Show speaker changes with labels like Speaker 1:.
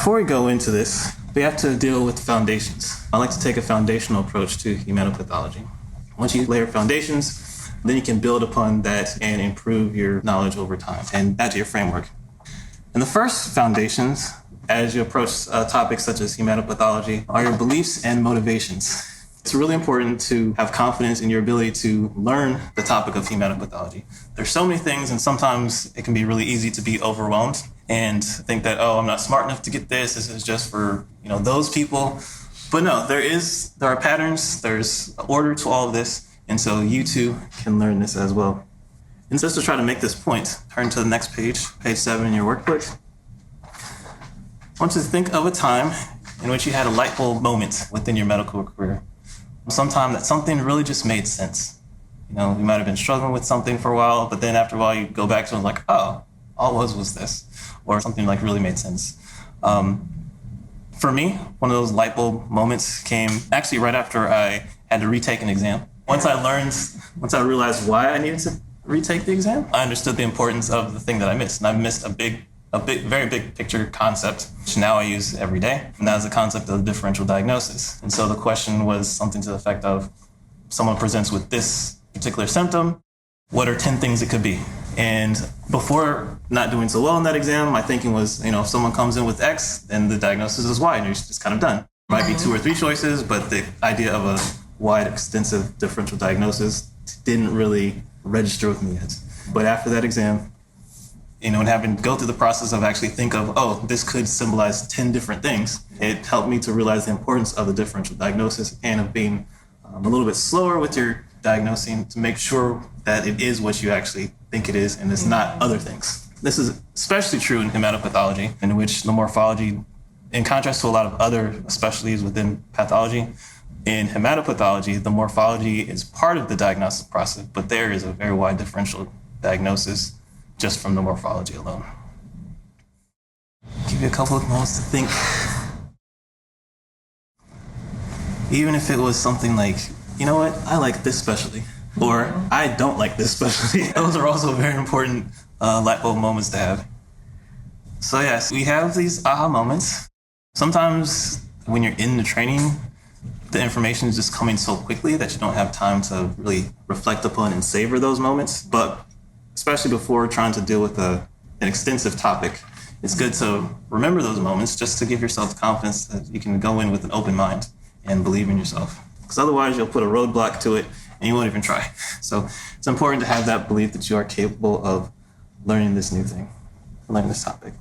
Speaker 1: Before we go into this, we have to deal with foundations. I like to take a foundational approach to hematopathology. Once you layer foundations, then you can build upon that and improve your knowledge over time and add to your framework. And the first foundations, as you approach topics such as hematopathology, are your beliefs and motivations. It's really important to have confidence in your ability to learn the topic of hematopathology. There's so many things, and sometimes it can be really easy to be overwhelmed and think that, oh, I'm not smart enough to get this. This is just for, those people. But no, there are patterns, there's order to all of this, and so you too can learn this as well. And just to try to make this point, turn to the next page 7 in your workbook. I want you to think of a time in which you had a light bulb moment within your medical career. Sometime that something really just made sense. You might have been struggling with something for a while, but then after a while you go back to it and like, oh, all it was this, or something like really made sense. For me, one of those light bulb moments came actually right after I had to retake an exam. Once I realized why I needed to retake the exam, I understood the importance of the thing that I missed. And I missed a very big picture concept, which now I use every day. And that is the concept of differential diagnosis. And so the question was something to the effect of, someone presents with this particular symptom, what are 10 things it could be? And before not doing so well in that exam, my thinking was, if someone comes in with X, then the diagnosis is Y, and you're just kind of done. It might be 2 or 3 choices, but the idea of a wide, extensive differential diagnosis didn't really register with me yet. But after that exam, and having to go through the process of actually think of, oh, this could symbolize 10 different things, it helped me to realize the importance of the differential diagnosis and of being a little bit slower with your diagnosing to make sure that it is what you actually think it is and it's not other things. This is especially true in hematopathology, in which the morphology, in contrast to a lot of other specialties within pathology, in hematopathology, the morphology is part of the diagnostic process, but there is a very wide differential diagnosis just from the morphology alone. Give you a couple of moments to think. Even if it was something like, you know what, I like this specialty, or I don't like this specialty. Those are also very important light bulb moments to have. So yes, we have these aha moments. Sometimes when you're in the training, the information is just coming so quickly that you don't have time to really reflect upon and savor those moments. But especially before trying to deal with an extensive topic, it's good to remember those moments just to give yourself the confidence that you can go in with an open mind and believe in yourself. Because otherwise you'll put a roadblock to it and you won't even try. So it's important to have that belief that you are capable of learning this new thing, learning this topic.